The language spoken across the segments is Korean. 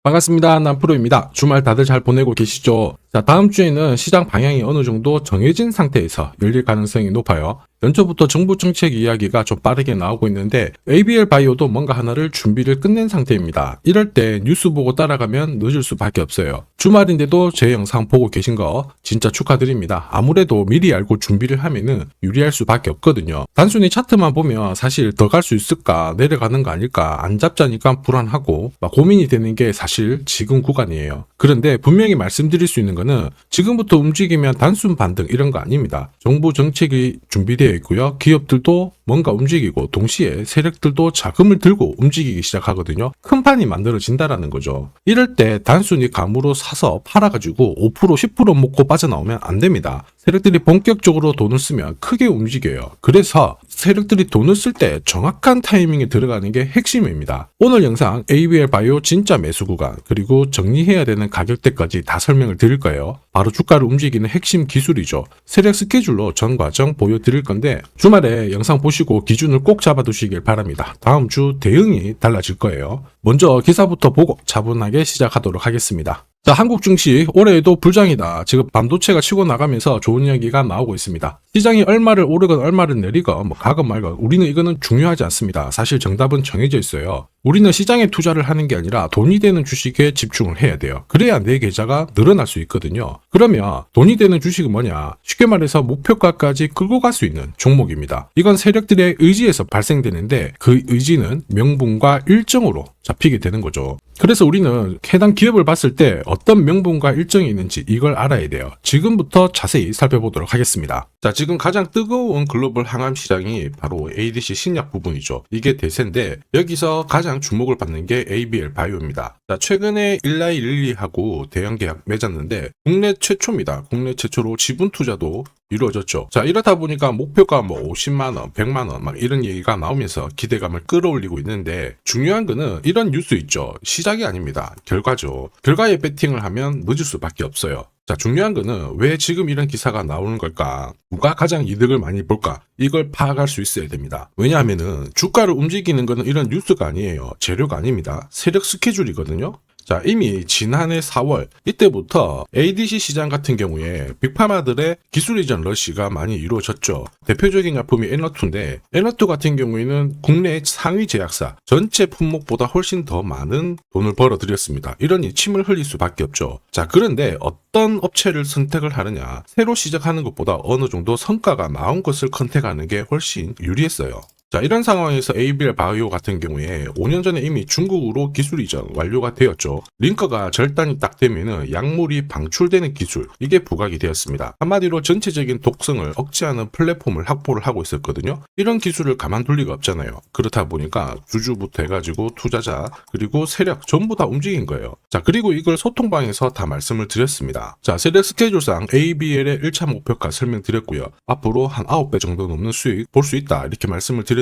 반갑습니다. 남프로입니다. 주말 다들 잘 보내고 계시죠? 자, 다음 주에는 시장 방향이 어느 정도 정해진 상태에서 열릴 가능성이 높아요. 연초부터 정부 정책 이야기가 좀 빠르게 나오고 있는데 ABL 바이오도 뭔가 하나를 준비를 끝낸 상태입니다. 이럴 때 뉴스 보고 따라가면 늦을 수밖에 없어요. 주말인데도 제 영상 보고 계신 거 진짜 축하드립니다. 아무래도 미리 알고 준비를 하면은 유리할 수밖에 없거든요. 단순히 차트만 보면 사실 더 갈 수 있을까, 내려가는 거 아닐까, 안 잡자니까 불안하고 막 고민이 되는 게 사실 지금 구간이에요. 그런데 분명히 말씀드릴 수 있는 거는 지금부터 움직이면 단순 반등 이런 거 아닙니다. 정부 정책이 준비되어 있고요. 기업들도 뭔가 움직이고 동시에 세력들도 자금을 들고 움직이기 시작하거든요. 큰 판이 만들어진다라는 거죠. 이럴 때 단순히 감으로 사서 팔아가지고 5% 10% 먹고 빠져나오면 안 됩니다. 세력들이 본격적으로 돈을 쓰면 크게 움직여요. 그래서 세력들이 돈을 쓸 때 정확한 타이밍에 들어가는 게 핵심입니다. 오늘 영상 ABL 바이오 진짜 매수 구간 그리고 정리해야 되는 가격대까지 다 설명을 드릴 거예요. 바로 주가를 움직이는 핵심 기술이죠. 세력 스케줄로 전 과정 보여드릴 건데 주말에 영상 보시고 기준을 꼭 잡아두시길 바랍니다. 다음 주 대응이 달라질 거예요. 먼저 기사부터 보고 차분하게 시작하도록 하겠습니다. 자, 한국 증시 올해에도 불장이다. 지금 반도체가 치고 나가면서 좋은 이야기가 나오고 있습니다. 시장이 얼마를 오르건 얼마를 내리건 뭐 가건 말건 우리는 이거는 중요하지 않습니다. 사실 정답은 정해져 있어요. 우리는 시장에 투자를 하는 게 아니라 돈이 되는 주식에 집중을 해야 돼요. 그래야 내 계좌가 늘어날 수 있거든요. 그러면 돈이 되는 주식은 뭐냐? 쉽게 말해서 목표가까지 끌고 갈 수 있는 종목입니다. 이건 세력들의 의지에서 발생되는데 그 의지는 명분과 일정으로 잡히게 되는 거죠. 그래서 우리는 해당 기업을 봤을 때 어떤 명분과 일정이 있는지 이걸 알아야 돼요. 지금부터 자세히 살펴보도록 하겠습니다. 자, 지금 가장 뜨거운 글로벌 항암 시장이 바로 ADC 신약 부분이죠. 이게 대세인데 여기서 가장 주목을 받는 게 ABL 바이오입니다. 자, 최근에 일라이 릴리하고 대형 계약 맺었는데 국내 최초입니다. 국내 최초로 지분 투자도 이루어졌죠. 자, 이렇다 보니까 목표가 뭐 50만원, 100만원 막 이런 얘기가 나오면서 기대감을 끌어올리고 있는데 중요한 거는 이런 뉴스 있죠. 시작이 아닙니다. 결과죠. 결과에 배팅을 하면 늦을 수밖에 없어요. 자, 중요한 거는 왜 지금 이런 기사가 나오는 걸까? 누가 가장 이득을 많이 볼까? 이걸 파악할 수 있어야 됩니다. 왜냐하면은 주가를 움직이는 거는 이런 뉴스가 아니에요. 재료가 아닙니다. 세력 스케줄이거든요. 자, 이미 지난해 4월 이때부터 ADC 시장 같은 경우에 빅파마들의 기술 이전 러시가 많이 이루어졌죠. 대표적인 약품이 에너투인데 에너투 같은 경우에는 국내 상위 제약사 전체 품목보다 훨씬 더 많은 돈을 벌어들였습니다. 이러니 침을 흘릴 수밖에 없죠. 자, 그런데 어떤 업체를 선택을 하느냐, 새로 시작하는 것보다 어느 정도 성과가 나온 것을 컨택하는 게 훨씬 유리했어요. 자, 이런 상황에서 ABL 바이오 같은 경우에 5년 전에 이미 중국으로 기술 이전 완료가 되었죠. 링커가 절단이 딱 되면은 약물이 방출되는 기술, 이게 부각이 되었습니다. 한마디로 전체적인 독성을 억제하는 플랫폼을 확보를 하고 있었거든요. 이런 기술을 가만둘 리가 없잖아요. 그렇다 보니까 주주부터 해가지고 투자자 그리고 세력 전부 다 움직인 거예요. 자, 그리고 이걸 소통방에서 다 말씀을 드렸습니다. 자, 세력 스케줄상 ABL의 1차 목표가 설명드렸고요. 앞으로 한 9배 정도 넘는 수익 볼 수 있다 이렇게 말씀을 드렸는데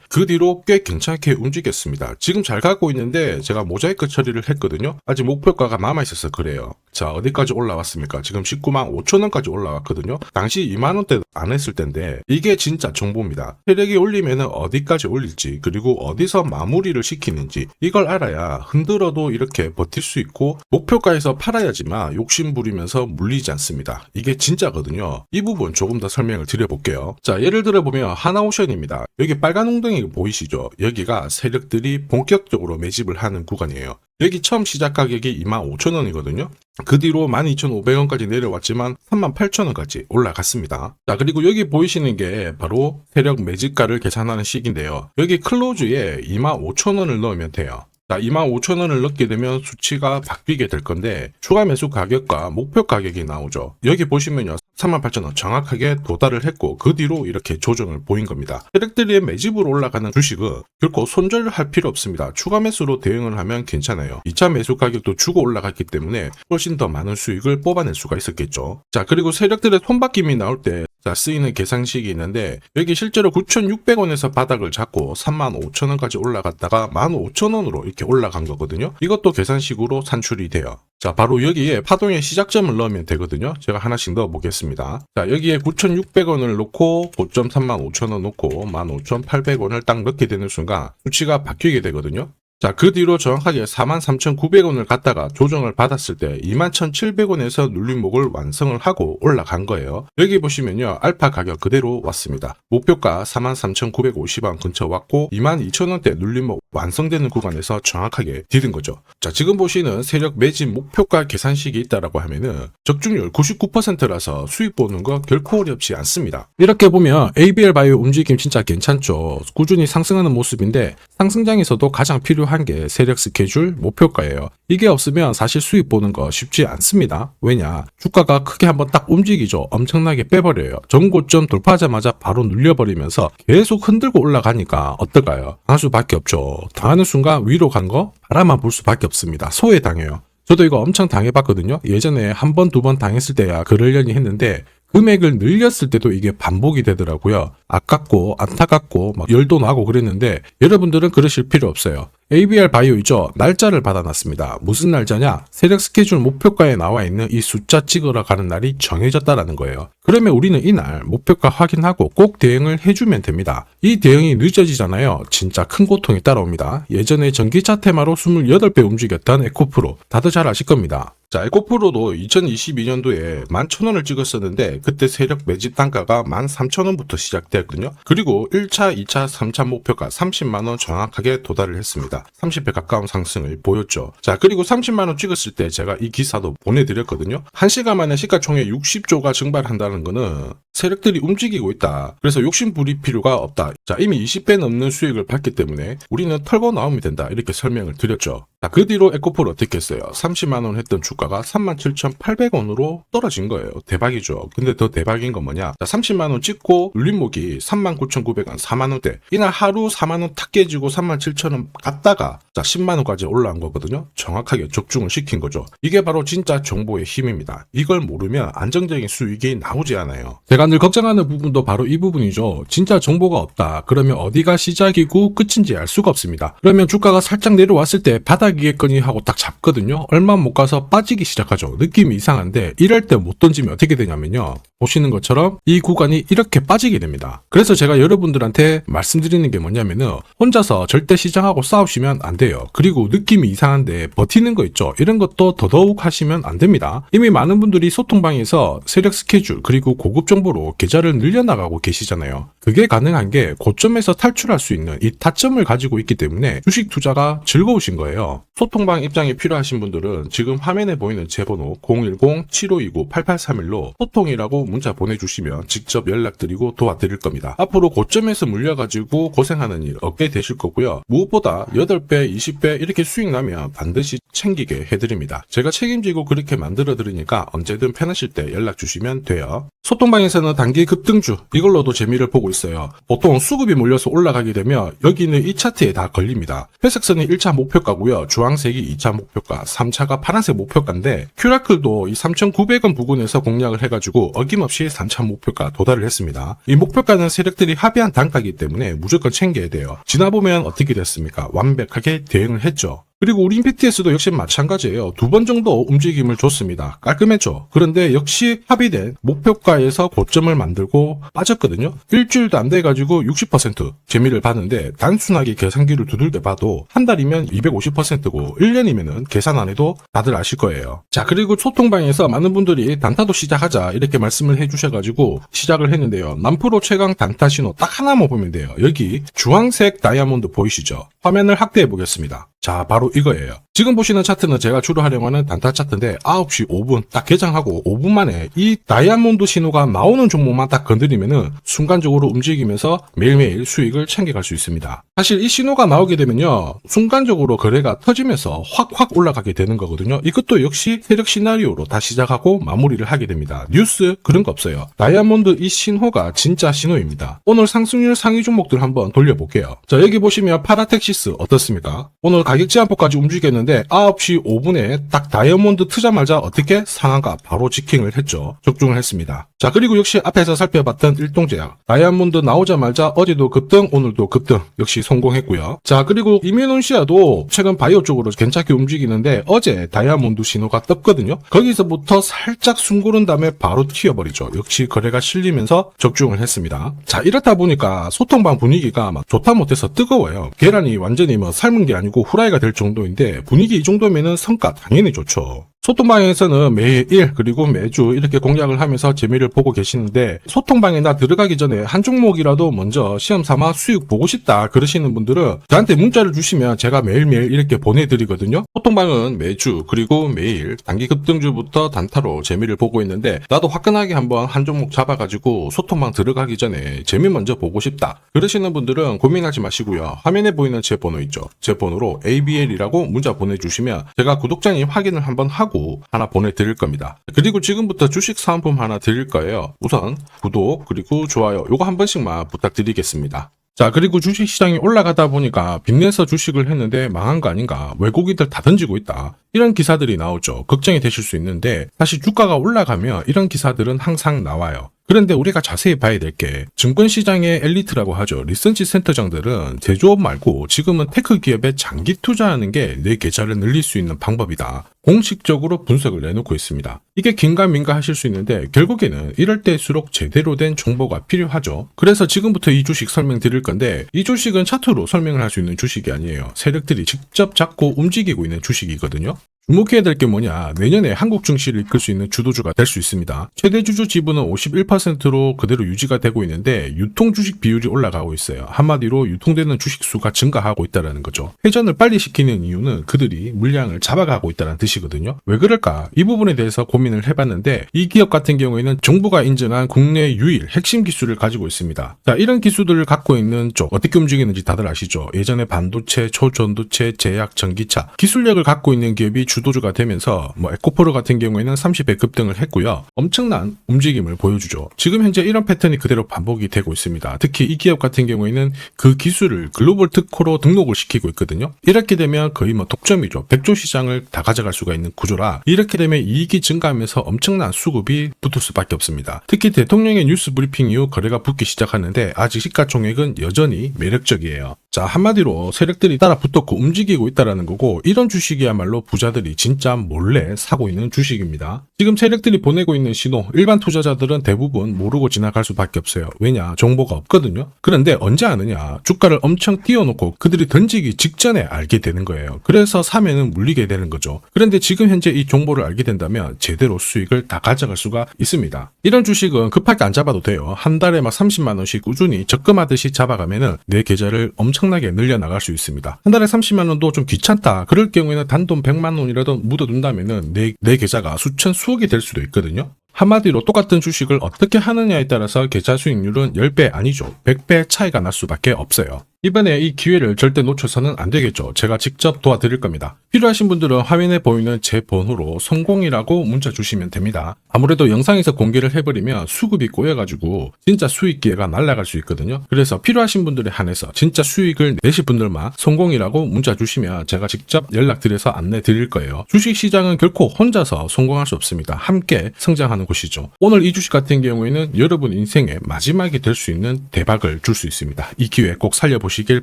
그 뒤로 꽤 괜찮게 움직였습니다. 지금 잘 가고 있는데 제가 모자이크 처리를 했거든요. 아직 목표가가 남아있어서 그래요. 자, 어디까지 올라왔습니까? 지금 19만 5천원까지 올라왔거든요. 당시 2만원대 안 했을 텐데 이게 진짜 정보입니다. 세력이 올리면 어디까지 올릴지 그리고 어디서 마무리를 시키는지 이걸 알아야 흔들어도 이렇게 버틸 수 있고 목표가에서 팔아야지만 욕심 부리면서 물리지 않습니다. 이게 진짜거든요. 이 부분 조금 더 설명을 드려볼게요. 자, 예를 들어 보면 하나오션입니다. 여기 빨간 웅덩이 보이시죠? 여기가 세력들이 본격적으로 매집을 하는 구간이에요. 여기 처음 시작 가격이 25,000원이거든요. 그 뒤로 12,500원까지 내려왔지만 38,000원까지 올라갔습니다. 자, 그리고 여기 보이시는 게 바로 세력 매집가를 계산하는 식인데요. 여기 클로즈에 25,000원을 넣으면 돼요. 자, 25,000원을 넣게 되면 수치가 바뀌게 될 건데 추가 매수 가격과 목표 가격이 나오죠. 여기 보시면요. 38,000원 정확하게 도달을 했고 그 뒤로 이렇게 조정을 보인 겁니다. 세력들이 매집으로 올라가는 주식은 결코 손절할 필요 없습니다. 추가 매수로 대응을 하면 괜찮아요. 2차 매수 가격도 주고 올라갔기 때문에 훨씬 더 많은 수익을 뽑아낼 수가 있었겠죠. 자, 그리고 세력들의 손바뀜이 나올 때 쓰이는 계산식이 있는데 여기 실제로 9,600원에서 바닥을 잡고 35,000원까지 올라갔다가 15,000원으로 이렇게 올라간 거거든요. 이것도 계산식으로 산출이 돼요. 자, 바로 여기에 파동의 시작점을 넣으면 되거든요. 제가 하나씩 넣어 보겠습니다. 자, 여기에 9,600원을 놓고 고점 35,000원 놓고 15,800원을 딱 넣게 되는 순간 수치가 바뀌게 되거든요. 자, 그 뒤로 정확하게 43,900원을 갖다가 조정을 받았을 때 21,700원에서 눌림목을 완성을 하고 올라간 거예요. 여기 보시면요, 알파 가격 그대로 왔습니다. 목표가 43,950원 근처 왔고 22,000원대 눌림목 완성되는 구간에서 정확하게 디딘 거죠. 자, 지금 보시는 세력 매집 목표가 계산식이 있다라고 하면은 적중률 99%라서 수익 보는 거 결코 어렵지 않습니다. 이렇게 보면 ABL 바이오 움직임 진짜 괜찮죠. 꾸준히 상승하는 모습인데 상승장에서도 가장 필요한 게 세력 스케줄 목표가예요. 이게 없으면 사실 수익 보는 거 쉽지 않습니다. 왜냐? 주가가 크게 한번 딱 움직이죠. 엄청나게 빼버려요. 전고점 돌파하자마자 바로 눌려버리면서 계속 흔들고 올라가니까 어떨까요? 당할 수밖에 없죠. 당하는 순간 위로 간 거 바라만 볼 수밖에 없습니다. 소외당해요. 저도 이거 엄청 당해봤거든요. 예전에 한 번, 두 번 당했을 때야 그러려니 했는데 금액을 늘렸을 때도 이게 반복이 되더라고요. 아깝고 안타깝고 막 열도 나고 그랬는데 여러분들은 그러실 필요 없어요. ABL 바이오이죠. 날짜를 받아놨습니다. 무슨 날짜냐? 세력 스케줄 목표가에 나와 있는 이 숫자 찍으러 가는 날이 정해졌다라는 거예요. 그러면 우리는 이날 목표가 확인하고 꼭 대응을 해주면 됩니다. 이 대응이 늦어지잖아요. 진짜 큰 고통이 따라옵니다. 예전에 전기차 테마로 28배 움직였던 에코프로 다들 잘 아실 겁니다. 자, 에코프로도 2022년도에 11,000원을 찍었었는데 그때 세력 매집 단가가 13,000원부터 시작되었거든요. 그리고 1차, 2차, 3차 목표가 30만원 정확하게 도달을 했습니다. 30배 가까운 상승을 보였죠. 자, 그리고 30만원 찍었을 때 제가 이 기사도 보내드렸거든요. 1시간 만에 시가총액 60조가 증발한다는 거는 세력들이 움직이고 있다. 그래서 욕심 부릴 필요가 없다. 자, 이미 20배 넘는 수익을 받기 때문에 우리는 털고 나오면 된다. 이렇게 설명을 드렸죠. 자, 그 뒤로 에코프로 어떻게 했어요? 30만원 했던 주가가 37,800원으로 떨어진 거예요. 대박이죠. 근데 더 대박인 건 뭐냐? 자, 30만원 찍고 눌림목이 39,900원, 4만원대. 이날 하루 4만원 탁 깨지고 37,000원 갔다가 자, 10만원까지 올라온 거거든요. 정확하게 적중을 시킨 거죠. 이게 바로 진짜 정보의 힘입니다. 이걸 모르면 안정적인 수익이 나오지 않아요. 제가 늘 걱정하는 부분도 바로 이 부분이죠. 진짜 정보가 없다. 그러면 어디가 시작이고 끝인지 알 수가 없습니다. 그러면 주가가 살짝 내려왔을 때 바닥이겠거니 하고 딱 잡거든요. 얼마 못 가서 빠지기 시작하죠. 느낌이 이상한데 이럴 때 못 던지면 어떻게 되냐면요. 보시는 것처럼 이 구간이 이렇게 빠지게 됩니다. 그래서 제가 여러분들한테 말씀드리는 게 뭐냐면은 혼자서 절대 시장하고 싸우시면 안 돼요. 그리고 느낌이 이상한데 버티는 거 있죠. 이런 것도 더더욱 하시면 안 됩니다. 이미 많은 분들이 소통방에서 세력 스케줄 그리고 고급 정보로 계좌를 늘려나가고 계시잖아요. 그게 가능한 게 고점에서 탈출할 수 있는 이 타점을 가지고 있기 때문에 주식 투자가 즐거우신 거예요. 소통방 입장이 필요하신 분들은 지금 화면에 보이는 제 번호 010-7529-8831로 소통이라고 문자 보내주시면 직접 연락드리고 도와드릴 겁니다. 앞으로 고점에서 물려가지고 고생하는 일 없게 되실 거고요. 무엇보다 8배, 20배 이렇게 수익 나면 반드시 챙기게 해드립니다. 제가 책임지고 그렇게 만들어드리니까 언제든 편하실 때 연락 주시면 돼요. 소통방에서는 단기 급등주 이걸로도 재미를 보고 있어요. 보통 수급이 몰려서 올라가게 되면 여기는 이 차트에 다 걸립니다. 회색선이 1차 목표가고요. 주황색이 2차 목표가, 3차가 파란색 목표가인데 큐라클도 이 3,900원 부근에서 공략을 해가지고 어김없이 3차 목표가 도달을 했습니다. 이 목표가는 세력들이 합의한 단가이기 때문에 무조건 챙겨야 돼요. 지나보면 어떻게 됐습니까? 완벽하게 대응을 했죠. 그리고 우리 임팩트에서도 역시 마찬가지예요. 2번 정도 움직임을 줬습니다. 깔끔했죠. 그런데 역시 합의된 목표가에서 고점을 만들고 빠졌거든요. 일주일도 안 돼가지고 60% 재미를 봤는데 단순하게 계산기를 두들겨 봐도 한 달이면 250%고 1년이면은 계산 안 해도 다들 아실 거예요. 자, 그리고 소통방에서 많은 분들이 단타도 시작하자 이렇게 말씀을 해주셔가지고 시작을 했는데요. 남프로 최강 단타 신호 딱 하나만 보면 돼요. 여기 주황색 다이아몬드 보이시죠? 화면을 확대해 보겠습니다. 자, 바로 이거예요. 지금 보시는 차트는 제가 주로 활용하는 단타 차트인데 9시 5분 딱 개장하고 5분 만에 이 다이아몬드 신호가 나오는 종목만 딱 건드리면은 순간적으로 움직이면서 매일매일 수익을 챙겨갈 수 있습니다. 사실 이 신호가 나오게 되면요. 순간적으로 거래가 터지면서 확 올라가게 되는 거거든요. 이것도 역시 세력 시나리오로 다 시작하고 마무리를 하게 됩니다. 뉴스 그런 거 없어요. 다이아몬드 이 신호가 진짜 신호입니다. 오늘 상승률 상위 종목들 한번 돌려볼게요. 자, 여기 보시면 파라텍시스 어떻습니까? 오늘 가격 제한폭까지 움직였는데 9시 5분에 딱 다이아몬드 트자마자 어떻게 상한가 바로 지킹을 했죠. 적중을 했습니다. 자, 그리고 역시 앞에서 살펴봤던 일동제약 다이아몬드 나오자마자 어제도 급등 오늘도 급등 역시 성공했고요. 자, 그리고 이뮤논시아도 최근 바이오 쪽으로 괜찮게 움직이는데 어제 다이아몬드 신호가 떴거든요. 거기서부터 살짝 숨고른 다음에 바로 튀어버리죠. 역시 거래가 실리면서 적중을 했습니다. 자, 이렇다 보니까 소통방 분위기가 막 좋다 못해서 뜨거워요. 계란이 완전히 뭐 삶은 게 아니고 후라이가 될 정도인데 분위기 이 정도면은 성과 당연히 좋죠. 소통방에서는 매일 그리고 매주 이렇게 공략을 하면서 재미를 보고 계시는데 소통방에 나 들어가기 전에 한 종목이라도 먼저 시험 삼아 수익 보고 싶다 그러시는 분들은 저한테 문자를 주시면 제가 매일매일 이렇게 보내드리거든요. 소통방은 매주 그리고 매일 단기 급등주부터 단타로 재미를 보고 있는데 나도 화끈하게 한번 한 종목 잡아가지고 소통방 들어가기 전에 재미 먼저 보고 싶다 그러시는 분들은 고민하지 마시고요. 화면에 보이는 제 번호 있죠. 제 번호로 ABL이라고 문자 보내주시면 제가 구독자님 확인을 한번 하고 하나 보내드릴 겁니다. 그리고 지금부터 주식 사은품 하나 드릴 거예요. 우선 구독 그리고 좋아요 요거 한 번씩만 부탁드리겠습니다. 자, 그리고 주식시장이 올라가다 보니까 빚내서 주식을 했는데 망한 거 아닌가, 외국인들 다 던지고 있다, 이런 기사들이 나오죠. 걱정이 되실 수 있는데 사실 주가가 올라가면 이런 기사들은 항상 나와요. 그런데 우리가 자세히 봐야 될 게 증권시장의 엘리트라고 하죠. 리서치 센터장들은 제조업 말고 지금은 테크 기업에 장기 투자하는 게 내 계좌를 늘릴 수 있는 방법이다. 공식적으로 분석을 내놓고 있습니다. 이게 긴가민가 하실 수 있는데 결국에는 이럴 때일수록 제대로 된 정보가 필요하죠. 그래서 지금부터 이 주식 설명드릴 건데 이 주식은 차트로 설명을 할 수 있는 주식이 아니에요. 세력들이 직접 잡고 움직이고 있는 주식이거든요. 주목해야 될 게 뭐냐, 내년에 한국 증시를 이끌 수 있는 주도주가 될 수 있습니다. 최대 주주 지분은 51%로 그대로 유지가 되고 있는데 유통 주식 비율이 올라가고 있어요. 한마디로 유통되는 주식 수가 증가하고 있다는 거죠. 회전을 빨리 시키는 이유는 그들이 물량을 잡아가고 있다는 뜻이거든요. 왜 그럴까? 이 부분에 대해서 고민을 해봤는데 이 기업 같은 경우에는 정부가 인정한 국내 유일 핵심 기술을 가지고 있습니다. 자, 이런 기술들을 갖고 있는 쪽 어떻게 움직이는지 다들 아시죠? 예전에 반도체, 초전도체, 제약, 전기차 기술력을 갖고 있는 기업이 주도주가 되면서 에코프로 같은 경우에는 30배 급등을 했고요. 엄청난 움직임을 보여주죠. 지금 현재 이런 패턴이 그대로 반복이 되고 있습니다. 특히 이 기업 같은 경우에는 그 기술을 글로벌 특허로 등록을 시키고 있거든요. 이렇게 되면 거의 독점이죠. 100조 시장을 다 가져갈 수가 있는 구조라 이렇게 되면 이익이 증가하면서 엄청난 수급이 붙을 수밖에 없습니다. 특히 대통령의 뉴스 브리핑 이후 거래가 붙기 시작하는데 아직 시가총액은 여전히 매력적이에요. 자, 한마디로 세력들이 따라 붙었고 움직이고 있다는 거고 이런 주식이야말로 부자들이 진짜 몰래 사고 있는 주식입니다. 지금 세력들이 보내고 있는 신호 일반 투자자들은 대부분 모르고 지나갈 수밖에 없어요. 왜냐? 정보가 없거든요. 그런데 언제 아느냐? 주가를 엄청 띄워놓고 그들이 던지기 직전에 알게 되는 거예요. 그래서 사면은 물리게 되는 거죠. 그런데 지금 현재 이 정보를 알게 된다면 제대로 수익을 다 가져갈 수가 있습니다. 이런 주식은 급하게 안 잡아도 돼요. 한 달에 30만 원씩 꾸준히 적금하듯이 잡아가면은 내 계좌를 엄청나게 늘려나갈 수 있습니다. 한 달에 30만 원도 좀 귀찮다. 그럴 경우에는 단돈 100만 원이라도 묻어둔다면은 내 계좌가 수천 수억이 될 수도 있거든요. 한마디로 똑같은 주식을 어떻게 하느냐에 따라서 계좌 수익률은 10배 아니죠. 100배 차이가 날 수밖에 없어요. 이번에 이 기회를 절대 놓쳐서는 안 되겠죠. 제가 직접 도와드릴 겁니다. 필요하신 분들은 화면에 보이는 제 번호로 성공이라고 문자 주시면 됩니다. 아무래도 영상에서 공개를 해버리면 수급이 꼬여가지고 진짜 수익 기회가 날아갈 수 있거든요. 그래서 필요하신 분들에 한해서 진짜 수익을 내실 분들만 성공이라고 문자 주시면 제가 직접 연락드려서 안내 드릴 거예요. 주식시장은 결코 혼자서 성공할 수 없습니다. 함께 성장하는 곳이죠. 오늘 이 주식 같은 경우에는 여러분 인생의 마지막이 될 수 있는 대박을 줄 수 있습니다. 이 기회 꼭 살려보시길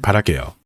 바랄게요.